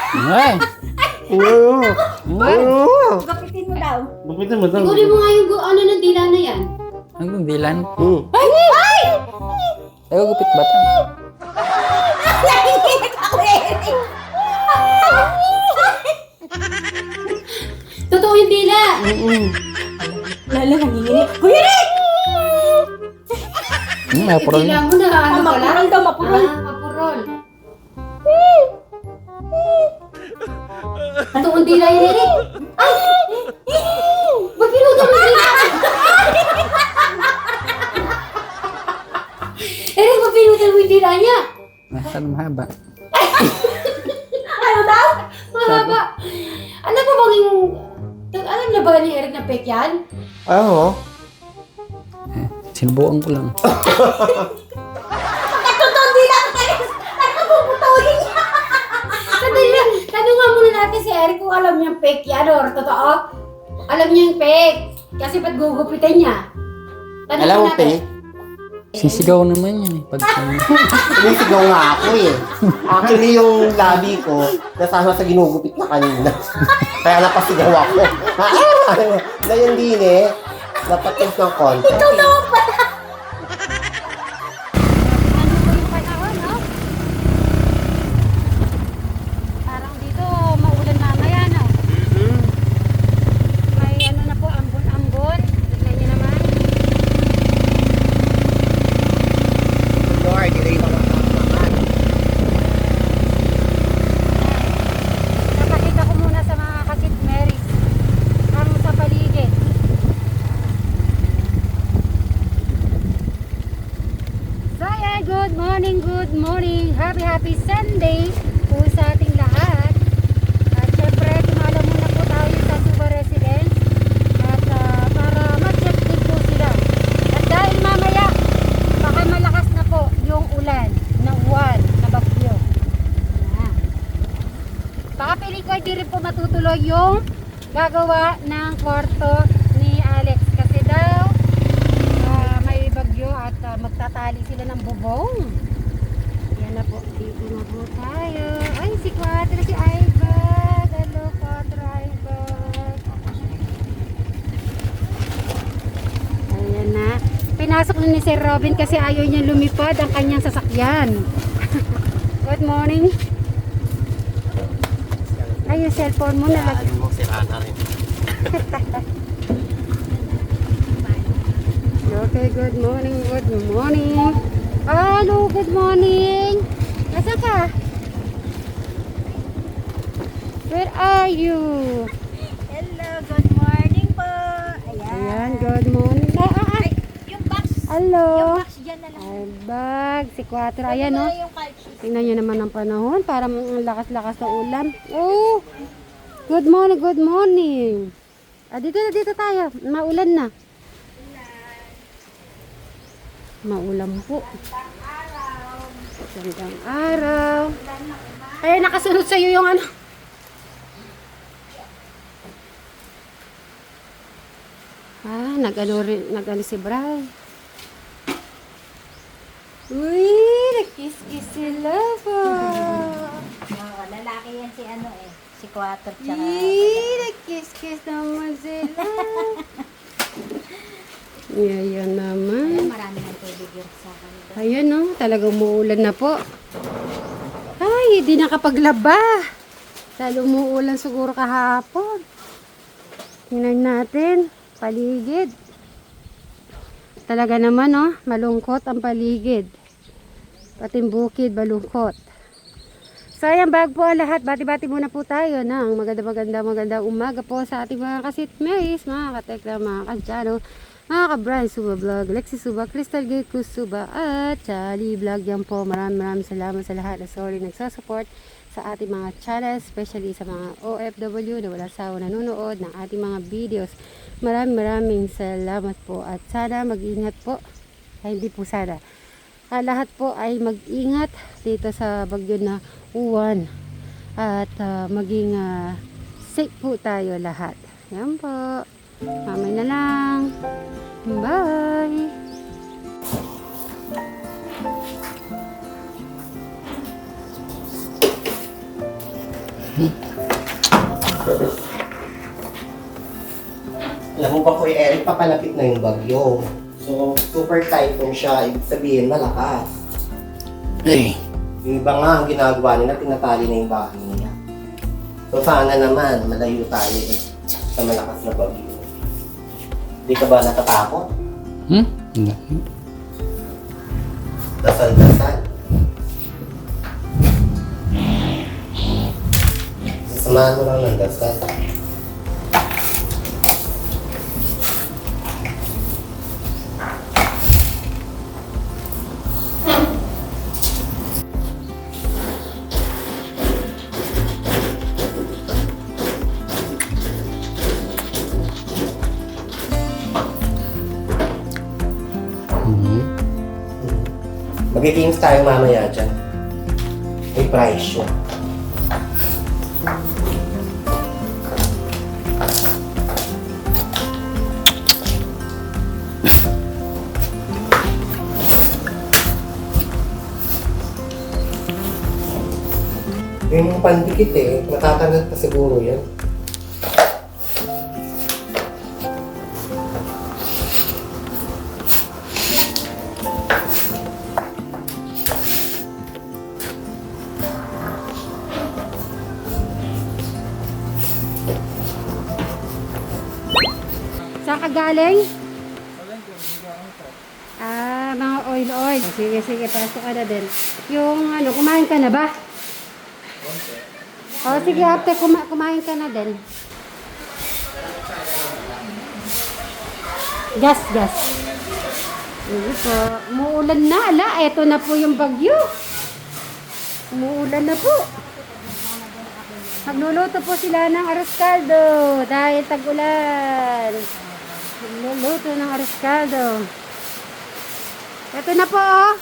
Ay! Kapitin mo daw. Gupitin mo daw. Ikunin mo nga yung ano ng dila na yan. Hanggang dilan. Ay! Ay, gupit ba ito? Nanginginig ako Eric. Totoo yung dila. Lala, nanginginig. Kuya Eric! Mapurol. Dila mo na. Ano pala? Mapurol daw, mapurol. Mapurol. Totoo yung dila yun, Eric. Ay! Ba't pinutol mo dila? Eric, ba't pinutol mo yung dila niya? Masyado mahaba. Ano daw? Mahaba. Alam mo bang yung... Alam na ba ni Eric na fake yan? Ano? Sinubukan ko lang. Totoo din lang tayo. Nakapuputulin niya. Sandali lang. Tanungan muna natin si Eric kung alam niya fake yan or totoo. Alam niya yung fake. Kasi ba't gugupitin niya? Tanungan Alam mo, natin. Pe? Sisigaw naman yan eh. Pag Sumisigaw nga ako eh. Actually, yung labi ko, nasama sa ginugupit na kanina. Kaya napasigaw ako. Na yun din eh. Napatis ng konti. Ikaw naman pala. Ano po yung panahon, no? Parang dito, maulan mamaya, no? May ano na po, ambon-ambon. Tignan niyo naman. Lord, hindi rin naman naman. Napakita ko muna sa mga kasit Marys. Ang sa paligid. So yeah, good morning. Happy Sunday po sa ating lahat. At syempre, tumala muna po tayo sa Suba Residence. At para mag-check din po sila. At dahil mamaya, baka malakas na po yung ulan na uwan na bagyo. Yan. Baka piling ko hindi rin po matutuloy yung gagawa ng kwarto ni Alex. Kasi daw, may bagyo at magtatali sila ng bubong. Yan na po. Dito na po tayo. Ay, si Quadra, si Ibag. Hello, Quadra, Ibag. Ayan na. Pinasok na ni Sir Robin kasi ayaw niya lumipad ang kanyang sasakyan. Good morning. Ay, yung cellphone mo na lang. mo sila na rin. Okay, good morning. Hello, good morning. Nasaan ka? Where are you? Hello, good morning po. Ayan, good morning. Ay. Yung box. Hello. Dyan na lang. Ay, bag. Si 4. Ayan, no? Yung culture. Tingnan nyo naman ang panahon. Parang ang lakas-lakas ng ulan. Oh! Good morning. Dito tayo. Maulan na. Maulan po. Gandang araw. Kaya nakasunod sa iyo yung ano. Nag-ano si Bray. Uy, nagkiss-kiss sila po. Lalaki yan si ano eh. Si Quattro tsaka... Nagkiss-kiss naman sila. Ayan naman. Marami ng tubig yun sa kanila. Ayan no, talagang umuulan na po. Ay, hindi nakapaglaba. Lalo umuulan siguro kahapon. Tingnan natin, paligid. Talaga naman no, malungkot ang paligid. Pating bukid, malungkot. So ayan, bag po ang lahat. Bati-bati muna po tayo ng magandang umaga po sa ating mga kasitmays, mga katekla, mga kansyano, mga ka-Brian Suba Vlog, Lexi Suba, Crystal Gate Cruz Suba, at Charlie Vlog. Yan po, maraming salamat sa lahat na nagsasupport sa ating mga channels, especially sa mga OFW na wala sawa nanonood ng ating mga videos. Maraming salamat po at sana mag-ingat po. Ay, hindi po sana. Lahat po ay mag-ingat dito sa bagyo na uwan at maging safe po tayo lahat. Yan po. Mamay na lang. Bye! Alam mo ba, Kuya Eric, papalapit na yung bagyo. So, super typhoon siya. Ibig sabihin, malakas. Ay. Yung iba nga, ang ginagawa nila, tinatali na yung bahay nila. So, sana naman, malayo tayo sa malakas na bagyo. Hindi ka ba natatakot? Hindi. Dasal-dasal. Sasamahan mo lang ng dasal. Mag-games tayo mamaya dyan. May price yun. Yung pandikit eh, matatanggal pa siguro yan. Saan ka galing? Mga oil. Sige, pasok ka na din. Yung ano, kumain ka na ba? O, sige, after kumain ka na din. Gas. Sige po. Umuulan na, ala. Eto na po yung bagyo. Umuulan na po. Magluluto po sila ng arroz caldo dahil tag-ulan. Magluluto ng arroz caldo. Ito na po, oh.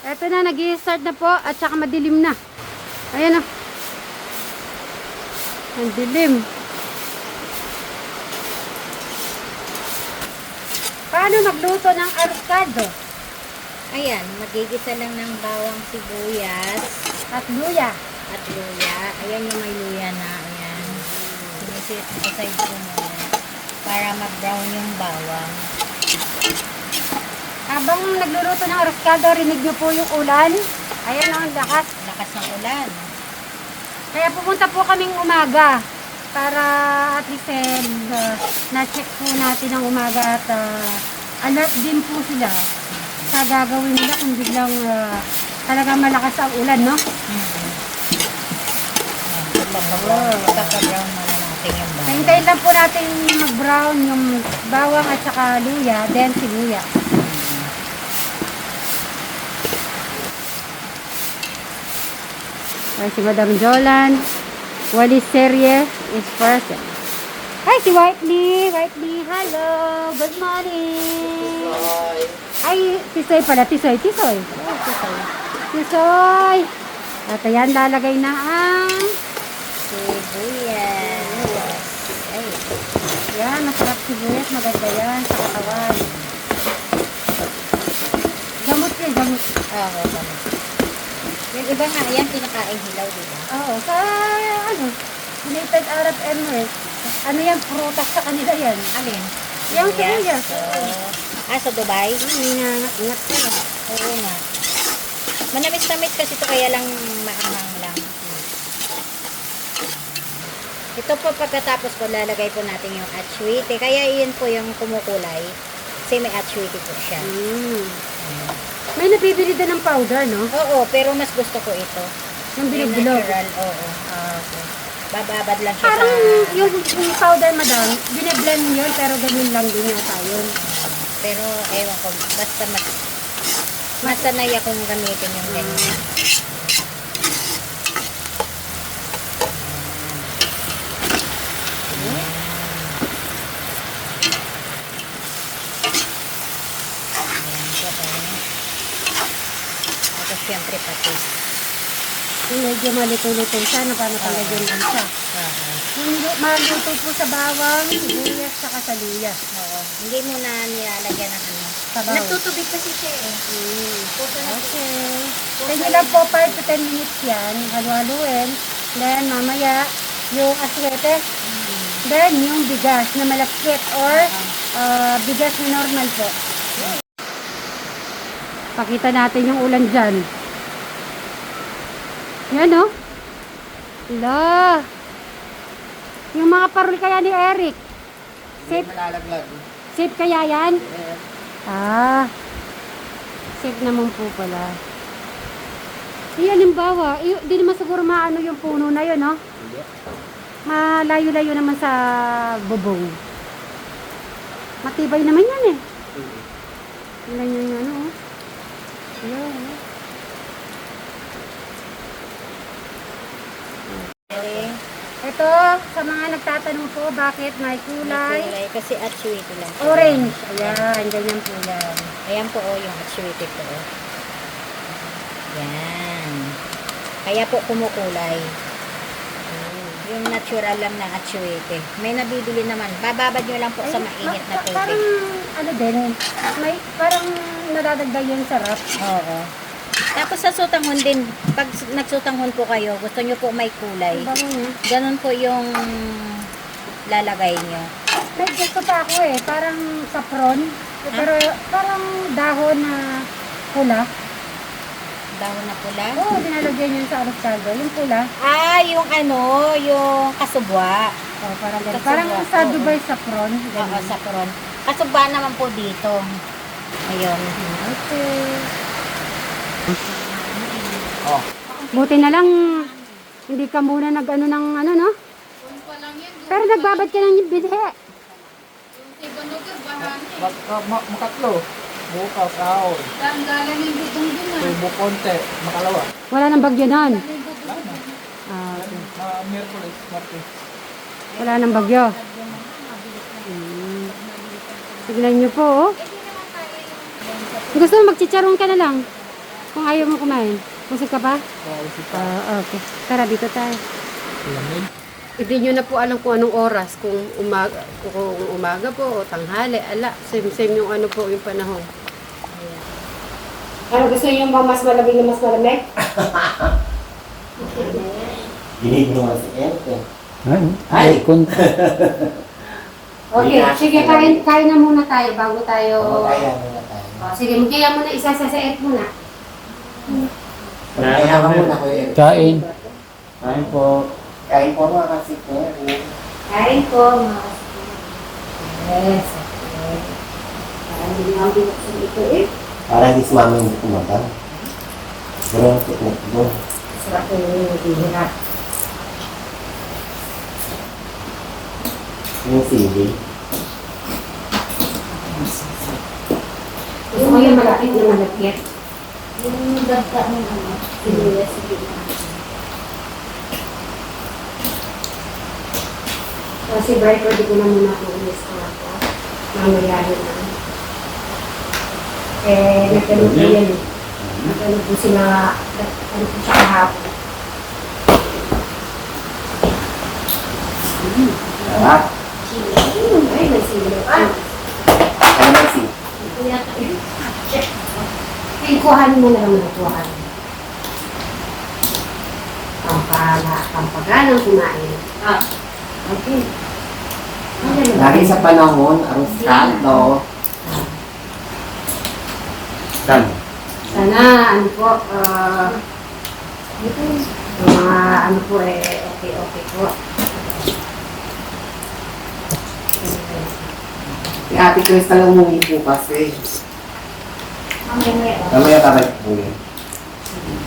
Ito na, nag-i-start na po at saka madilim na. Ayan, oh. Ang dilim. Paano magluto ng arroz caldo? Ayan, magigisa lang ng bawang sibuyas At luya. at luya. Ayan yung may luya na. Ayan. Sinisit aside ko muna para mag-brown yung bawang. Habang nagluluto ng arroz caldo, rinig niyo po yung ulan. Ayan, oh, ang lakas. Lakas ng ulan. Kaya pupunta po kaming umaga para at least na-check po natin ang umaga at alert din po sila sa gagawin nila kung biglang talagang malakas ang ulan, no? Pagka-brown muna natin yung bawang. Hintayin lang po natin mag-brown yung bawang at saka luya, then sibuya. Ay, si Madam Jolan, Walis Serye is present. Hi, si Whiteley, hello, good morning. Ay, Tisoy pala, Tisoy. Oh, Tisoy. At ayan, lalagay na ang Sibuyas. Ay, yan, masarap sibuyas, maganda yan sa katawan. Gamot yan, gamot. oo, tama. Yung iba nga, yan, kinakain hilaw, diba? Oo, sa United Arab Emirates. Ano yan, prutas sa kanila yan. Alin? Yung sibuyas. Sa Dubai? Ingat ka lang. Oo nga. Manamis-tamis kasi ito kaya lang maanghang lang. Ito po pagkatapos po lalagay po natin yung atsuite. Kaya iyon po yung kumukulay. Kasi may atsuite po siya. May nabibili din ng powder, no? Oo, pero mas gusto ko ito. Yung Yung bilog-bilog. natural, oo. Okay. Bababad lang siya Parang sa... yung powder, madam, bine-blend yun, pero ganun lang din yata yun. Pero ewan ko, basta mas sanay akong gamitin yung ganyan. Tapos syempre patis. Yung medyo malito-lito siya, napalagyan lang siya. Yung maluto po sa bawang, sibuyas, saka sa luya. Oo. Hindi mo na nilalagyan ng ano. Sabaw. Nagtutubig kasi siya eh. Puso na Okay. Kaya lang po 5 to 10 minutes yan, halu-haluin. Then, mamaya, yung aswete. Then, yung bigas na malakit or bigas na normal po. Pakita natin yung ulan dyan. Yan, oh. Ala. Yung mga parol kaya ni Eric. Safe, Malalaglag. safe kaya yan? Ah. Safe naman po pala. Halimbawa, di naman siguro maano yung puno na yun, no? Malayo-layo naman sa bubong. Matibay naman yan eh. Ganyan yung ano, oh. Ayan, oh. Ito, sa mga nagtatanong po, bakit may kulay? Kulay, kasi actuate lang. Orange. Ayan, ganyan po yan. Ayan po yung actuate ko. Yan. Kaya po kumukulay. Yung natural lang na actuate. May nabibili naman. Bababad nyo lang po sa mainit na tubig. Parang, ano din, may, parang nadadagdag yung sarap. Oo. Tapos sa sutanghon din, pag nagsutanghon po kayo, gusto nyo po may kulay. Bango niya. Ganun po yung lalagay nyo. May gusto pa ako eh, parang saffron. Pero parang dahon na pula. Dahon na pula. Oo, dinalagyan yun sa avocado. Yung pula. Ah, yung ano, yung kasubwa. Oh, parang ganun. Kasubwa. Parang sa Oo. Dubai saffron. Oo, Ganun. sa puron. Kasubwa naman po dito. Ayun. Okay. Oh. Buti na lang, hindi ka muna nag-ano ng ano, no? Pero nagbabad ka ng bidhe. Makatlo. Bukas, ahon. Tubo konti. Makalawa. Wala nang bagyo nun. Ah, okay. Miyerkules, Martes. Wala nang bagyo. Tignan nyo po, oh. Gusto mo magchicharong ka na lang. Kung ayaw mo kumain. Busog ka pa? Okay. Tara, dito tayo. Hindi nyo na po alam kung anong oras. Kung umaga po o tanghali. Ala, same yung ano po yung panahon. Ano, gusto nyo ba mas malamig na mas malamig? Dinig naman si Ente. Ay, kunti. Okay, sige, kain na muna tayo bago tayo... Kaya muna tayo. Oh, sige, magkaya muna isa sa et muna. Kaya ka muna ko yun. Kain. Kain po. Kain po mga kasipner. Kain po, mga yes, okay. Parang hindi nga binuksan ito eh. Para hindi si mama hindi kumagal. Pero tiknik doon. Sarap ko yung hirap. Yung CD. Gusto ko yung malapit na malapit. Yung dagka ng ano, sige na. Kasi bright, pwede ko na muna kung ulis ko ako. Mamaya na. Nagtanong po yan eh. Nagtanong po sila, ano po siya kahapon. Sarap. Ay, nagsilo. Ano na si? Kuhanin mo na lang na kuhanin. Pampaganang kumain. Okay. Lagi sa panahon, ang kaldo. Sana, ano po, mga ano po okay po. Si Ate Crystal umuwi po kasi. Mamaya babalik po yun.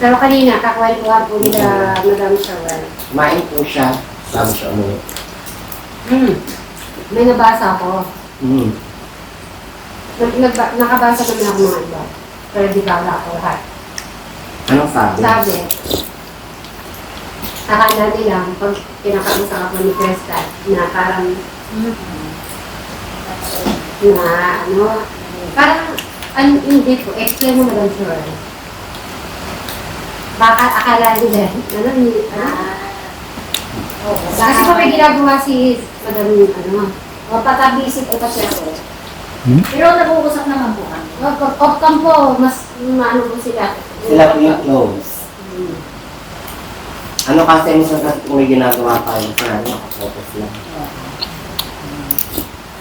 Pero kanina, kakwentuhan po nila Madam Shawel. Kumain po siya. Sabi siya umuwi. May nabasa ako. Nakabasa naman ako mga iba. Pero di ba wala ako lahat. Anong sabi? Sabi, akala nila, pag pinakausap ako ni Crystal, na parang, na ano, parang, hindi po, explain mo Madam Shawel. Baka akala nila, kasi pa may ginagawa si Madam, patabisip o kasi ako. Pero nag-uusap naman po kami. Off-cam po, mas maano po sila. Sila po yung close. Ano kasi minsan kasi kung may ginagawa tayo na nakafocus lang.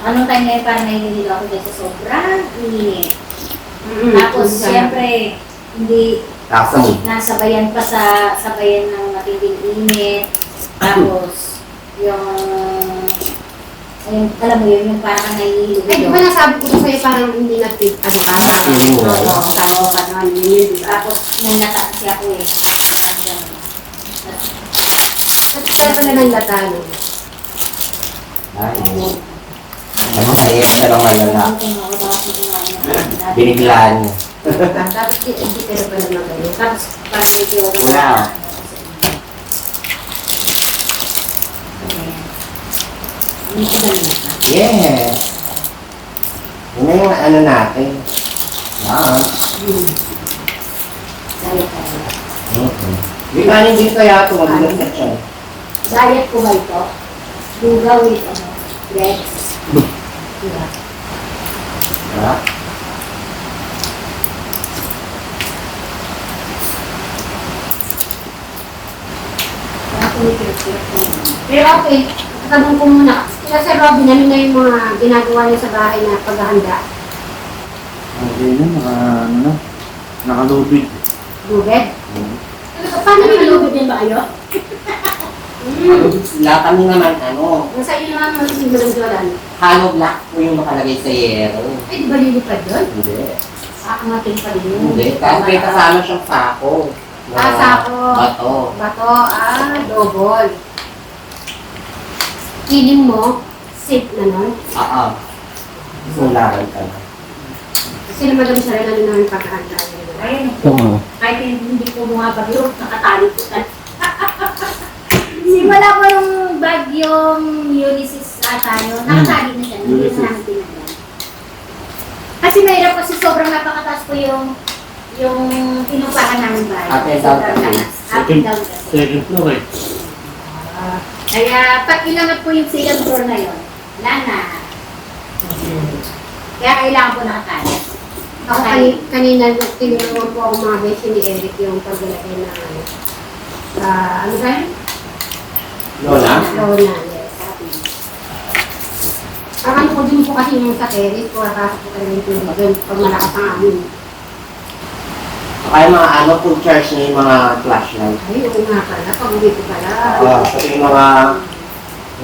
Anong time na yun, parang nahihilid ako dyan sa sobrang init. Tapos, siyempre, hindi Tapos nasabayan pa sa sabayan ng matinding init. Tapos, yung, alam mo yun, yung parang nahihilid. Ay, di ba nasabi ko sa'yo parang hindi na-fit, ano ka? feeling mo. Oo, tao ka naman, yun, di ba? Tapos, may lata kasi ako eh. Parang ganun. At kaya pala ng lata, no? Ay, ano, kaya siya lang malala. Biniglaan niya. Tapos hindi ka na pala na ganyan. Tapos parang medyo Wow. Yeah. Yun na yung ano natin. Yan. Di kanin din kaya ito, mabigat na siya. Diet ko ba ito? Lugaw with ano? Bread? Diba? Ha? Pero okay, tanong ko muna. Kaya Sir Robin, ano na yung mga ginagawa niya sa bahay na paghahanda? Okay na, ano na. Nakalubid. Lubed? Paano yung lubed yan ba kayo? Lahat kami naman, ano, Nasa iyo naman mga simulang Jolan. hollow block po yung nakalagay sa yero. Ay, di ba lilipad doon? Hindi. Aangatin pa rin yun. Hindi. Kasi may kasama siyang sako. Na Sako. Bato. Bato, double. Feeling mo, safe na nun? Oo. Sularan ka na. Kasi naman dami sa rin ano namin paghahanda. Ayun Oo. kahit hindi ko bumabagyo, nakatali ko tan. Simula ko yung bagyong Ulysses ata yun, nakatali na siya, hindi na namin tinagyan. Kasi mahirap kasi sobrang napakataas ko yung pinupakan namin bahay. Up and down Sobrang kasi. taas. Up and down kasi. Second floor eh. Kaya pag ilangat po yung second floor na yun, wala na. Kaya kailangan po nakatali. Ako kanina tinulungan po ako mga beses ni Eric yung paglalagay na ano ba yun? Lola? Lona, yes. Ang ano ko din po kasi yung sa terrace ko, nakasok po talaga yung tubig doon pag malakas ang amin. Kaya mga ano, full charge na yung mga flashlight. Ay, oo nga pala, pag-uwi ko pala. Pati yung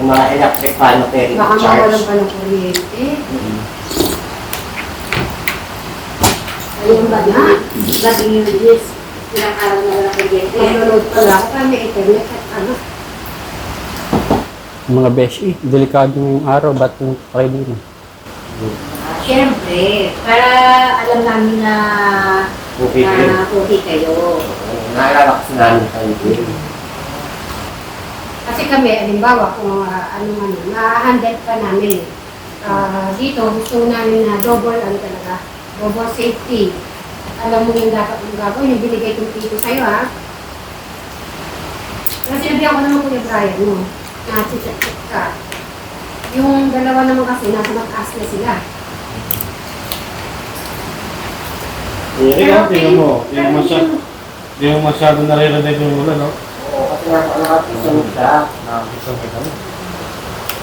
mga electric fan na pwede Baka charge. mawalan pa ng kuryente. Ayun ba na? Bagyong Ulysses, ilang araw na wala kuryente. Nanonood pala ako para may internet at ano. Mga beshi, delikado yung araw, ba't yung kayo din? Siyempre, para alam namin na Okay din. okay kayo. Naalala kasi namin kayo din. Kasi kami, halimbawa, kung na-handle pa namin. Dito, gusto namin na double, double safety. Alam mo yung dapat yung gagawin, yung binigay kong tito sa'yo, ha? Kasi sinabihan ko naman Kuya Brian mo, na check ka. Yung dalawa naman kasi, nasa mataas na sila. Tingnan mo, di mo masyado naririnig yung ulan, no? Oo, kasi nakatisunod siya.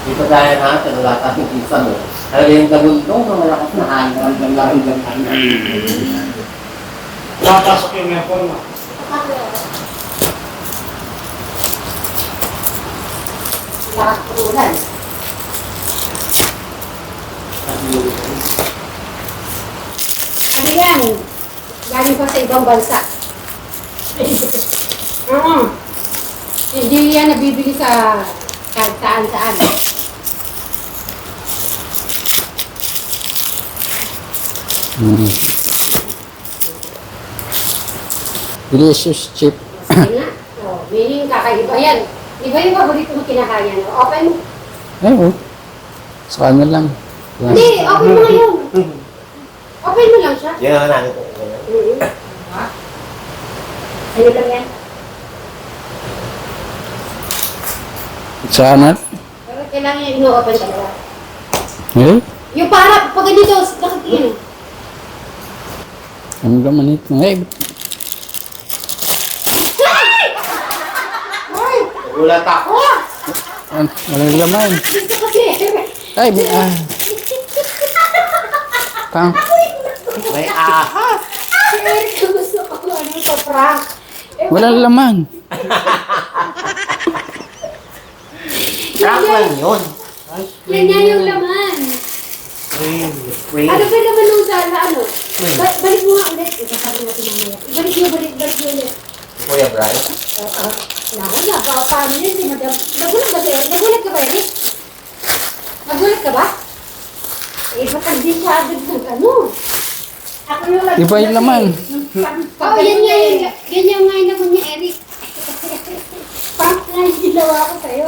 Di pa gaya natin, wala tayong isa mo. Talaga yung gabundong, mga malakas na hanggang lang. Papasok yung aircon mo. Lakas ng ulan. Ano yan? Galing pa sa ibang bansa. Hindi yan nabibili sa kahit saan-saan. Delicious chip. Sige nga. Meaning kakaiba yan. Iba yung paborito mo kinakaya, no? Open mo. Ay, oh. Sa kanya lang. Hindi, open mo ngayon. Open mo lang siya. Yan ang namin ko. Sa'yo lang yan. Sana? Pero kailangan yung ino-open talaga. Eh? Yung para, pag dito, bakit yun? Ang gaman ito. Eh, Gulat ako. Walang laman. Gusto kasi. Ay, pang, May ahas. Si Eric, gusto ko ano sa prank. walang laman. Prank lang yun. Yan nga yung laman. Spring. Ano ba naman nung sa ano? Balik mo nga ulit. Ikasabi natin mamaya. Balik ulit. Kuya Brian. Naku, paano yun? Nagulat ba sa'yo? Nagulat ka ba, Eric? Nagulat ka ba? Eh, ba't hindi siya agad ng ano? Ako yung Iba yung laman. Oo, yan nga yun. Yan yung nga yung laman niya, Eric. Prank nga yung ginawa ko sa'yo.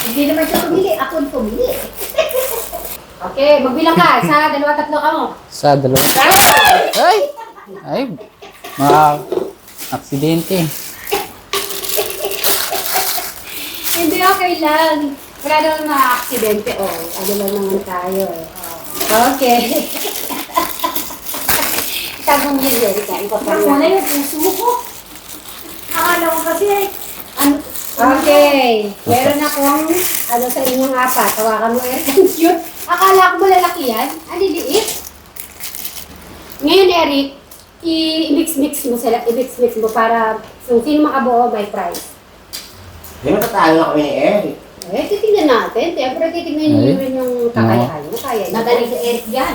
Hindi naman siya pumili. Ako yung pumili. Okay, magbilang ka. Isa, dalawa, tatlo ka mo. Sa dalawa. Ay! Ay! Mga aksidente. Hindi, okay lang. Wala naman mga aksidente. Oh, ano lang naman tayo eh. Okay. Tagong yun, Erika. Ipapalala. Muna yung puso ko. Akala ko kasi, okay. Meron akong, ano sa inyong apat. Tawakan mo, Erika. Ang cute. Akala ko malalaki yan. Ang liliit. Ngayon, Eric, i-mix-mix mo sila. I-mix-mix mo para kung sino makabuo, may prize. Hindi matatalo na kami ni Eric. Eh, titignan natin. Siyempre, titignan nyo rin yung kakayahan mo. Kaya yun. Madali si Eric yan.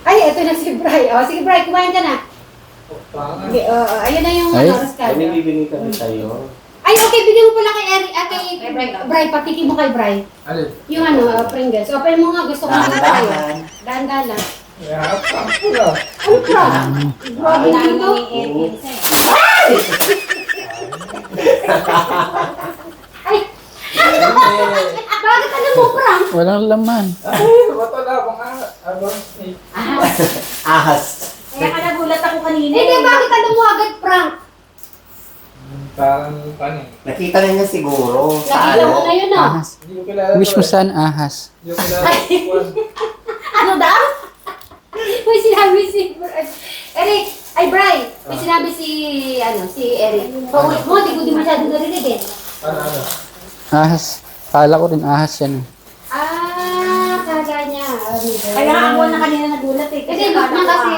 Ay, ito na si Bri. O, sige, Bri, kumain ka na. Okay, ayun na yung Ay. oras ka. Ay, may bibigay kami sa'yo. Ay, okay, bigyan mo pala kay Eric, kay Bri, patikin mo kay Bri. Alin? Yung ano, Pringles. Open mo nga, gusto ko na tayo. Dahan-dahan. Dahan-dahan lang. Yeah, prank na. Ano ka? Grabe dito. Ay! Bakit ano mo, prank? Walang laman. Ay, bato na akong snake. Ahas. Kaya ka nagulat ako kanina. Hindi, bakit ano mo agad prank? Parang paano? Nakita na niya siguro. Sa Nakita mo na ano. yun, no? Ahas. Hindi ko kilala Wish to mo eh. saan ahas. Hindi ko kilala to. Ano daw? May sinabi si Eric, ay Bri, may sinabi si Eric. Paulit mo, di ko di masyado narinig eh. Ano? Ahas. Kala ko rin ahas yan. Kala niya. Kaya ako na kanina nagulat eh. Kasi look na kasi,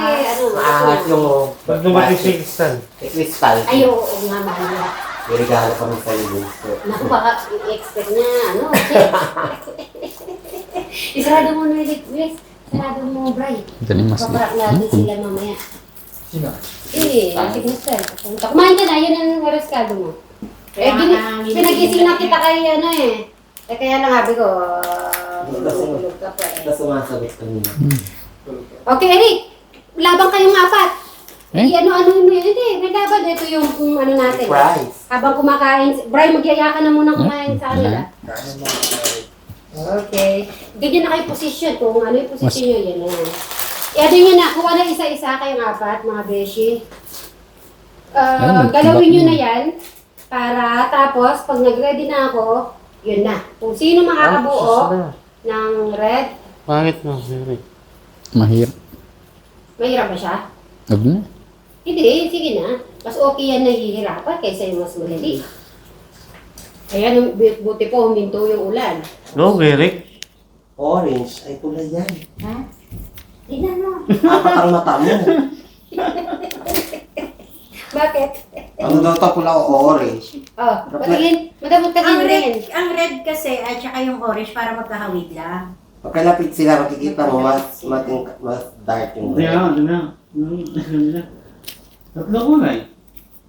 Ahas yung Pag dumating si Kristal. kristal. Ay, oo nga, mahal niya. Irigalo kami sa iyo. Naku, baka i-expect niya, Isarado mo na ulit, Wes. Isarado mo, Bri. Dali mas Paparak natin sila mamaya. Sino? Si Mr. Kumain ka na, yun ang reskado mo. Pinagising na kita kay kaya lang sabi ko, tulog ka pa eh. Basta sumasagot kanina. Okay, Eric. Labang kayong apat. Eh? Ano mo yun? Hindi, may laban. Ito yung ano natin. Surprise. Habang kumakain, Brian, magyaya ka na muna kumain sa kanila. Okay. Ganyan na kayo position. Kung ano yung position nyo, yan na. I-ano nyo na, kuha na isa-isa kayong apat, mga beshi. Galawin nyo na yan. Para tapos, pag nag-ready na ako, yun na. Kung sino makakabuo ng red, Bakit no, Eric? mahirap. mahirap ba siya? Huwag na. Hindi, sige na. Mas okay yan nahihirapan kaysa yung mas madali. Ayan, buti po, huminto yung ulan. No, Eric. Orange. Ay, tulad yan. Ha? Tingnan mo. Apat ang mata mo. Bakit? Ano daw ito pula o orange? Oh, patingin. Madamot ka Ang rin. red kasi at saka yung orange para magkahawig lang. Pagkalapit sila, makikita mo mas dark yung red. Hindi na. Tatlo ko na eh.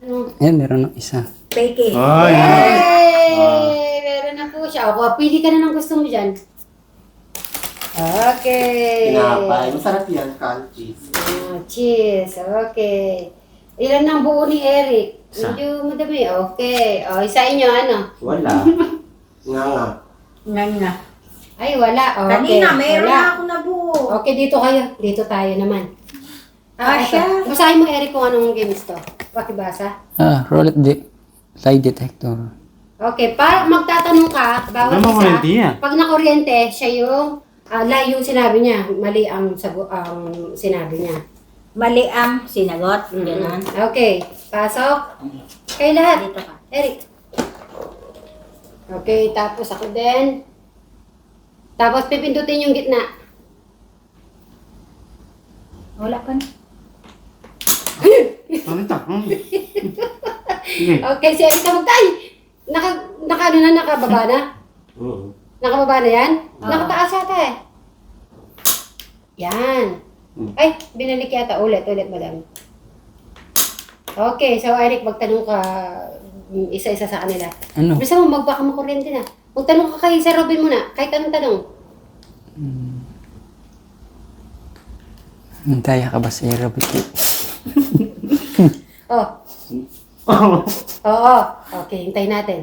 Ano? Ayan, meron ng isa. Fake eh. Ay, Yay! Meron na po siya. O, pili ka na ng gusto mo dyan. Okay. Tinapay. Masarap yan, canned cheese. Cheese. Okay. Ilan ang buo ni Eric? Medyo madami. Okay. O, isa inyo, ano? Wala. Nga. Nga. Ay, wala. Okay. Kanina, meron wala. na ako nabuo. Okay, dito kayo. Dito tayo naman. Siya. Basahin mo, Eric, kung anong games to. Pakibasa. Lie detector. Okay, para magtatanong ka, bawat Ano isa, kuryente yan? pag nakuryente, siya yung, yung sinabi niya, mali ang sinabi niya. Mali ang sinagot. Ganun. Okay, pasok. Kayo lahat. Dito ka. Eric. Okay, tapos ako din. Tapos pipindutin yung gitna. Wala pa na. Salita. Sige. Okay, si Erika magtay. Ano na, nakababa na? Oo. Nakababa na yan? Oo. Nakataas yata eh. Yan. Ay, binalik yata. Ulit, madam. Okay, so Eric, magtanong ka isa-isa sa kanila. Ano? Basta mo, magbaka makuryente na. Magtanong ka kay Sir Robin muna. Kahit anong tanong. Hintaya ka ba sa Robert? Oh. Oo. Okay, hintayin natin.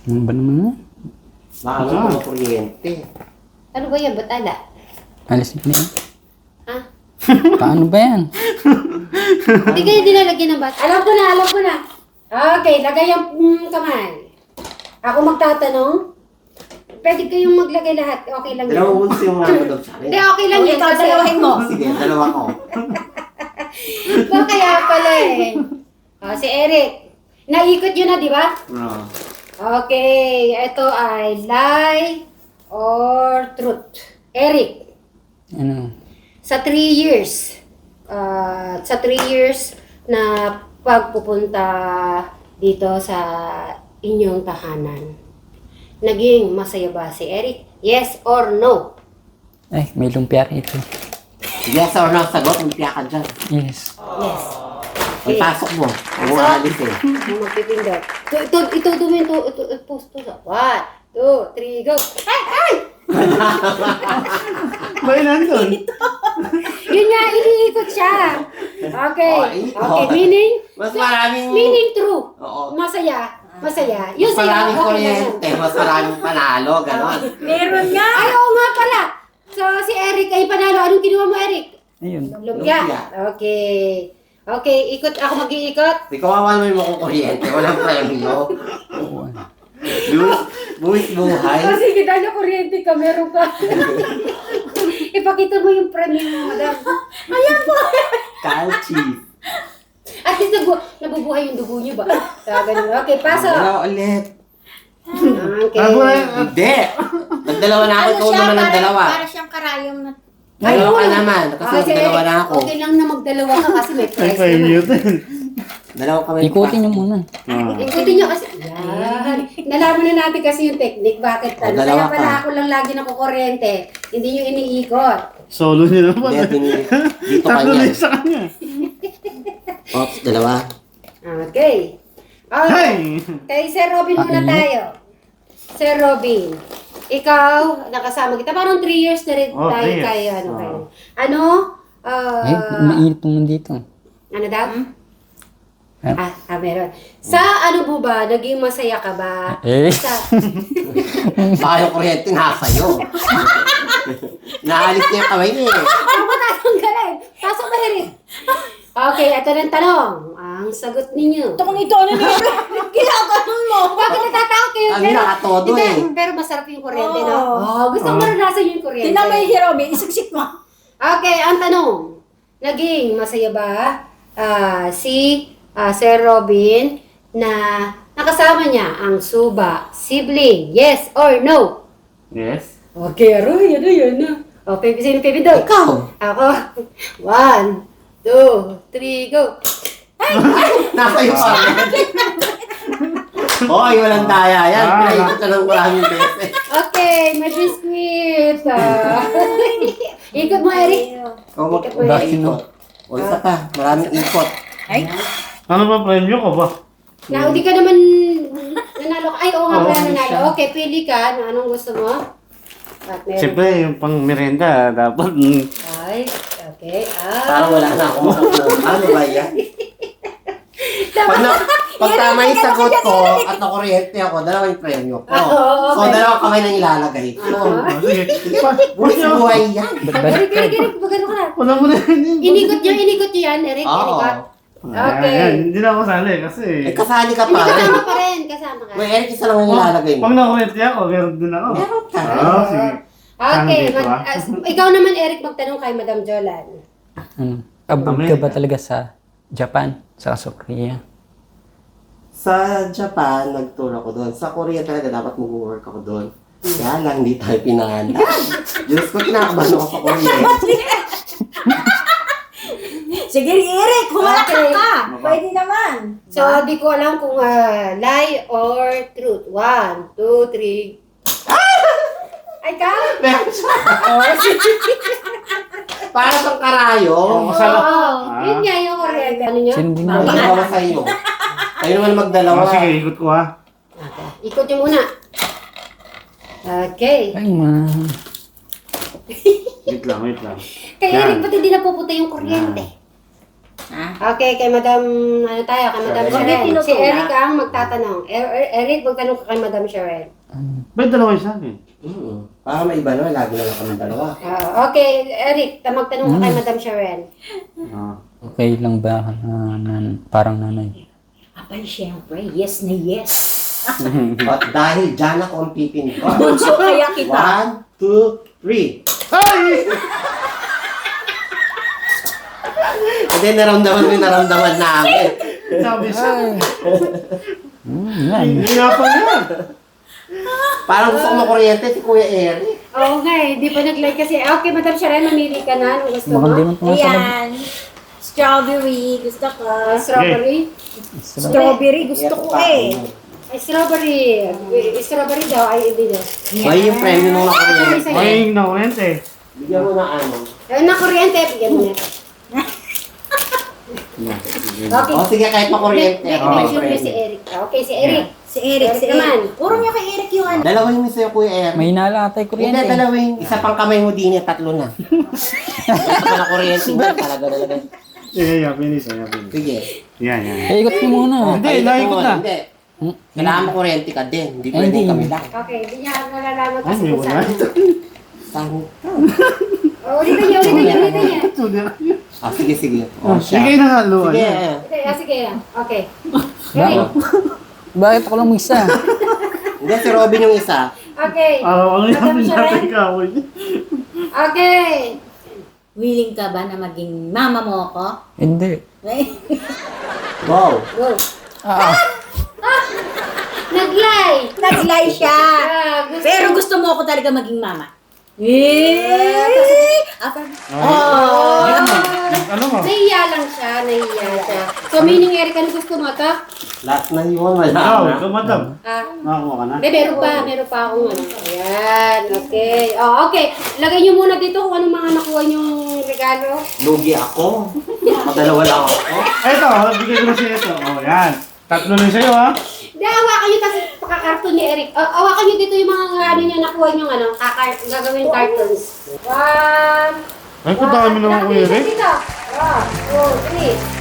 Ano ba naman na? Baka may kuryente. Ano ba yan? Batala? Alisin ko na yan. Ha? Paano ba yan? Hindi kayo dinalagyan ng bat. Alam ko na. Okay, lagay ang kamay. Ako magtatanong. Pwede kayong maglagay lahat. Okay lang yan. Dalawang bunso yung mga daw sa Hindi, akin. okay lang yan. Ikaw, dalawahin mo. Sige, dalawa ko. Kaya pala eh. Si Eric. Naikot yun na, di ba? Oo. Okay, ito ay lie or truth. Eric, Ano? sa 3 years, na pagpupunta dito sa inyong tahanan, naging masaya ba si Eric? Yes or no? Ay, may lumpia rito. Yes or no, sagot, umpia ka dyan. Yes. Yes. Okay. Pagpasok mo, Pasok. umaalis eh. Ang magpipindot. Ito, dumin to. Ito, post to. 1, 2, 3, go. Ay! Ba nandun? Yun nga, iniikot siya. Okay. Oh, Okay, meaning? Mas maraming... Meaning true. Oo. Masaya. Yun Mas sa'yo, maraming okay na yan. kuryente, mas maraming panalo, gano'n. Meron nga. Ay, oo nga pala. So, si Eric ay panalo. Anong kinuha mo, Eric? Ayun. Lumpia. Lumpia. Okay. Okay, ikot. Ako mag-iikot. Di kawawa naman yung makukuryente, walang premyo. Oo. Buwis buhay. Kasi kita niya kuryente ka, meron ka. Ipakita mo yung premium mo, madam. Ayan po. Kalchi. At least nabubuhay yung dugo niyo ba? Ganun. Okay, pasok. Dalawa ulit. Okay. Hindi. Nagdalawa na ako, ikaw naman ang dalawa. Para siyang karayom na. Dalawa ka naman, kasi Kasi nagdalawa na ako. okay lang na magdalawa ka kasi may Ay, price kayo naman. yun. Dalawa kami. Ikutin niyo muna. Ikutin niyo kasi. Yan. Nalaman na natin kasi yung technique. Bakit? O, dalawa Kaya pala ka. ako lang lagi nakukuryente. Hindi niyo iniikot. Solo niya naman. Hindi, dito Tatlo kanya. na sa kanya. Oops, dalawa. Okay. Hey! Kay Sir Robin muna tayo. Sir Robin, ikaw, nakasama kita. Parang 3 years na rin Oh, tayo 3 years. kayo. Ano, Oh. kayo? Ano? Ay, mainit naman dito. Ano daw? Ah. Meron. Sa ano po ba, naging masaya ka ba? Eh. Sa, Baka yung kuryente nasa'yo. Naalis niya yung kamay niya eh. ano ba tatanggalin? Pasok ba rin? Okay, ito na ang tanong. Ang sagot ninyo. Ito kung ito, ano niya? Ginaganon mo. Bakit natatakot kayo? Kami nakatodo Hindi, eh. pero masarap yung kuryente, Oo. no? Oh, gusto mo maranasan yung kuryente. Tingnan mo yung Hiromi, isiksik mo. Okay, ang tanong. Naging masaya ba si Sir Robin na nakasama niya ang suba sibling? Yes or no? Yes. Okay, Aroy, yan. Okay, sino pipindot? Ikaw. Ako. 1, 2, 3, go. Nasa iyo pa. Hoy, walang daya yan. Pinaikot ka ng maraming beses. Okay, may biscuit. Ikot mo, Eric. O, Ikot mo, Bakit Eric. no? O, isa pa. Maraming ikot. Ay, Ano ba premyo ko ba? Na, hindi ka naman nanalo ka. Ay, oo nga Oo, pala siya. nanalo. Okay, pili ka. Anong gusto mo? At meron. Siyempre, yung pang merenda, dapat. Ay, okay. Parang wala na akong makukuha. Ano ba yan? Pag tama yung sagot ko at nakuryente ako, dalawa yung premyo ko. Oo, So, okay. dalawang kamay nang ilalagay ko. Sige. Buwis buhay yan. Eric, magano ka na. Wala mo na yun. Inikot niyo yan, Eric. Oo. Inikot. Okay. Ayan, hindi na ako sali kasi. Eh, kasali ka Hindi, pa rin. kasama pa rin. Kasama ka. May Eric, isa lang yung ilalagay mo. Pag nakurente ako, meron din ako. Meron ka. Oo, sige. Okay. Dito, Ikaw naman, Eric, magtanong kay Madam Jolan. Ano? Abog ka ba talaga sa Japan? Sa Korea? Sa Japan, nag-tour ako doon. Sa Korea talaga dapat mag-work ako doon. Kaya lang, hindi tayo pinangalan. Diyos ko, kinakabahan ako sa Korea. Sige, Eric, humalakak Okay. ka. Pwede naman. So, di ko alam kung lie or truth. 1, 2, 3. Ay, ka? Para sa karayo. Masala. Oo, yun nga yung kuryente. Ano niya? Sino din Ang yun? dalawa sa inyo. Kayo naman magdalawa. Sige, ikot ko ha. Ikot niyo muna. Okay. Ay, ma. Wait lang, wait lang. Kay Yan. Eric, ba't hindi napuputa yung kuryente? Ha? Okay, kay Madam, ano tayo, kay Madam Sharon. Sharon. Tinutulak. Si Eric ang magtatanong. Eric, magtanong ka kay Madam Sharon. Ba't dalawa yung sa akin? Para maiba naman, lagi na lang kami dalawa. Okay, Eric, magtanong ka kay Madam Sharon. Ah. Okay lang ba parang nanay? Abay, syempre, yes na yes. At dahil dyan ako ang pipin ko. Bunso kaya kita. 1, 2, 3. Hindi, naramdaman namin. Sabi sa Yan. Hindi nga pa yan. Parang gusto ko makuryente si Kuya Eric. Okay, di pa nag-like kasi. Okay, Madam Sharon, mamili ka na. Anong gusto Baka mo? di mo pumasok. Ayan. Strawberry, gusto ko. Strawberry? Strawberry, gusto ko eh. Ay, strawberry. Strawberry daw. Ay, hindi daw. May yung premyo nung nakuryente. May nakurente. Bigyan mo na ano. Ayun na kuryente. Bigyan mo na. Okay. O sige, kahit makuryente. Next, may next yung si premyo. Eric. Okay, si Eric. Si Eric, si Eric naman. Eric. Puro niya kay Eric yung ano. Dalawa yung sa'yo, Kuya Eric. May nalatay Hindi, kuryente. dalawa yung isa pang kamay mo din, tatlo na. Ito pa na kuryente niya, talaga. Sige, pinis. Sige. Yan, yan. Eh, ikot mo muna. Hindi, Ay, naikot ito, na. Hindi. Kailangan mo kuryente ka din. Hindi Ay, pwede hindi. kami lang. Okay, hindi niya nalalaman kasi Ay, kung wala. saan. Saan? Ulitin niya. Sige. O, siya. Sige na nga, luwan. Sige. Sige. Okay. Eric. Bakit ako lang mag-isa? Hindi, si Robin yung isa. Okay. Ano Madam yung Sharon. pinapay ka? Okay. Willing ka ba na maging mama mo ako? Hindi. Go. Go. Ah, Nag-lie. Nag-lie siya. Pero gusto mo ako talaga maging mama. Ano mo? Nahiya lang siya. So, meaning, Eric, ano gusto mo to? Last na yun, wala Ikaw, na. ikaw, madam. Nakakuha ka na? Hindi, meron pa akong ano. Ayan, okay. Oh, okay. Lagay niyo muna dito kung anong mga nakuha niyong regalo. Lugi ako. Makadalawa lang ako. Eto, bigay ko na siya ito. Oh, yan. Tatlo na sa'yo, ha? Hindi, hawakan niyo kasi pagkakarton ni Eric. Hawakan niyo dito yung mga ano niya nakuha niyong ano, gagawin cartons. 1, Ay, kung dami naman ko yun, eh. Dito. 1, 2, 3.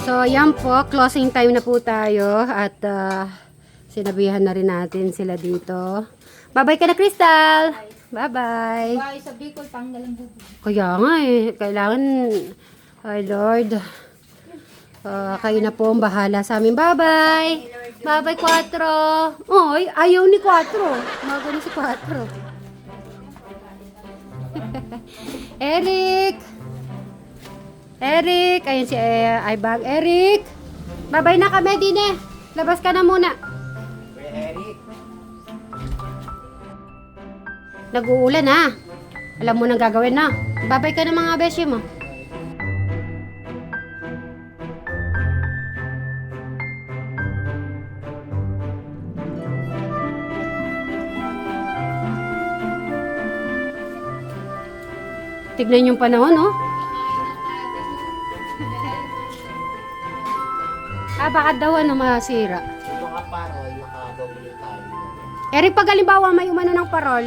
So, yan po. Closing time na po tayo. At sinabihan na rin natin sila dito. Bye-bye ka na, Crystal! Bye-bye! Bye, sa Bicol, tanggal ang bubo. Kaya nga eh. Kailangan, ay Lord. Kayo na po ang bahala sa amin. Bye-bye! Bye-bye, Quattro! Oy, ayaw ni Quattro. Mago na si Quattro. Eric! Eric! Ayun si Ibag. Eric! Bye-bye na kami, Dine. Labas ka na muna. Nag-uulan na. Alam mo nang gagawin na. Bye-bye ka na mga beshi mo. Tignan yung panahon, oh. Baka daw ano masira. Mga parol, nakadoble tayo. Eric, pag halimbawa may umano ng parol,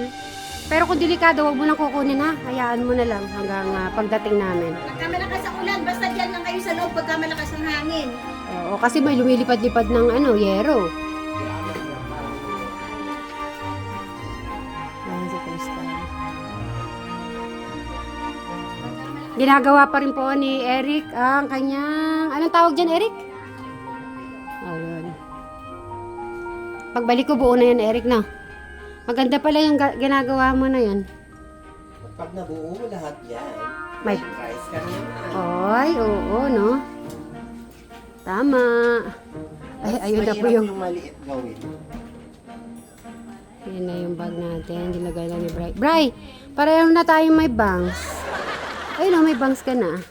pero kung delikado, huwag mo nang kukunin ha. Hayaan mo na lang hanggang pagdating namin. Pagka malakas ang ulan, basta dyan lang kayo sa loob pagka malakas ang hangin. Oo, kasi may lumilipad-lipad ng ano, yero. Ayan si Crystal. Ginagawa pa rin po ni Eric ang kanyang... Anong tawag dyan, Eric? Ayun. Pagbalik ko, buo na yan, Eric, na. Maganda pala yung ginagawa mo na yan. Pag nabuo mo lahat yan, May, price ka na naman. ay, oo, no? Tama. Ay, ayun na po Mahirap yung, maliit gawin. yun na yung bag natin. Nilagay na ni Bray. Bray, pareho na tayong may bangs. Ayun na, may bangs ka na.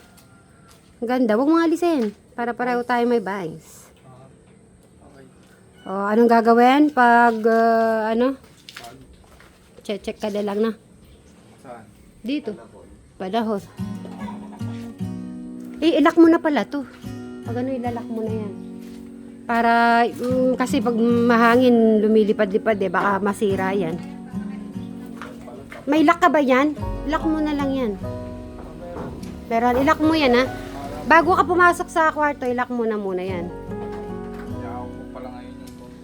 Ang ganda. Huwag mong alisin. Para pareho tayong may bangs. O, anong gagawin? Pag, check ka na lang na. Saan? Dito. Padahos. Ilak mo na pala to. Pag ano, ilalak mo na yan. Para, kasi pag mahangin, lumilipad-lipad baka masira yan. May lock ka ba yan? Lock mo na lang yan. Pero ilak mo yan ha. Bago ka pumasok sa kwarto, ilak mo na muna yan.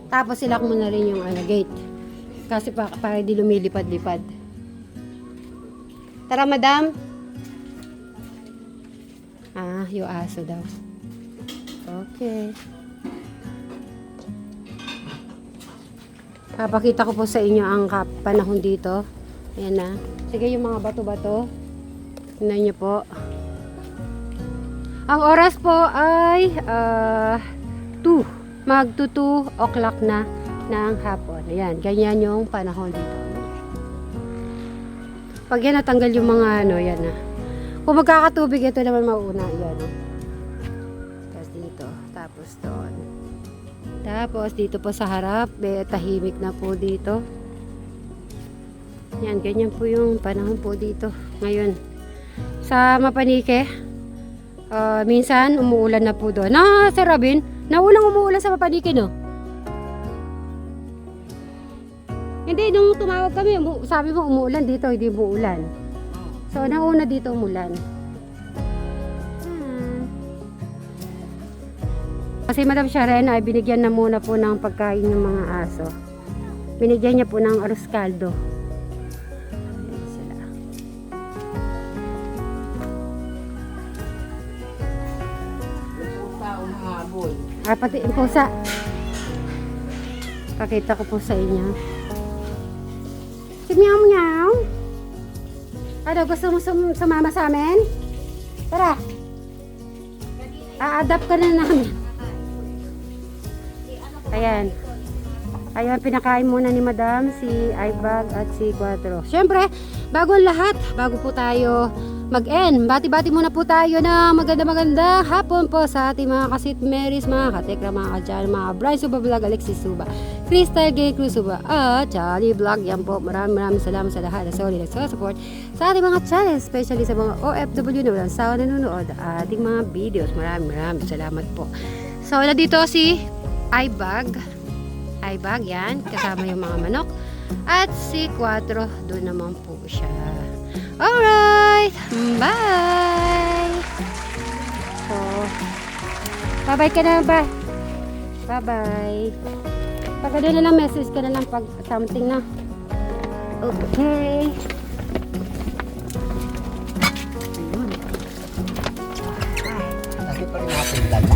Tapos ilak mo na rin yung gate. Kasi para di lumilipad-lipad. Tara, madam. Yung aso daw. Okay. Papakita ko po sa inyo ang panahon dito. Ayan na. Sige, yung mga bato-bato. Tingnan nyo po. Ang oras po ay 2. Mag-2 o'clock na ng hapon. Ayan, ganyan yung panahon dito. Pag yan natanggal yung mga yan na. Kung magkakatubig, ito naman mauna. Yan. Tapos dito. Tapos doon. Tapos dito po sa harap, tahimik na po dito. Yan, ganyan po yung panahon po dito. Ngayon, sa Mapanike, minsan umuulan na po doon. Sir Robin, naulang umuulan sa Mapanike, no? Hindi, nung tumawag kami, sabi mo umuulan dito, hindi umuulan. So, nauna dito umulan. Kasi Madam Sharon ay binigyan na muna po ng pagkain ng mga aso. Binigyan niya po ng arroz caldo. Ayan sila. Pati yung pusa. Pakita ko po sa inyo. Si Meow Meow. Ano, gusto mo sumama sa amin? Tara. A-adapt ka na namin. Ayan. Ayan, pinakain muna ni Madam si Ibag at si Quattro. Siyempre, bago ang lahat, bago po tayo mag-end, bati-bati muna po tayo na maganda-maganda hapon po sa ating mga kasit Marys, mga katekra, mga kadyan, mga Brian Suba Vlog, Alexis Suba, Crystal Gay Cruz Suba, at Charlie Vlog. Yan po, maraming salamat sa lahat na solid nagsusupport sa ating mga channel, especially sa mga OFW na walang sawa nanonood ating mga videos. Maraming salamat po. So, dito si Ibag, yan, kasama yung mga manok. At si Quattro, doon naman po siya. Alright, bye! So, bye-bye ka na ba? Bye-bye. Pag ano na lang, message ka na lang pag something na. Okay. Lagi pa rin natin dala.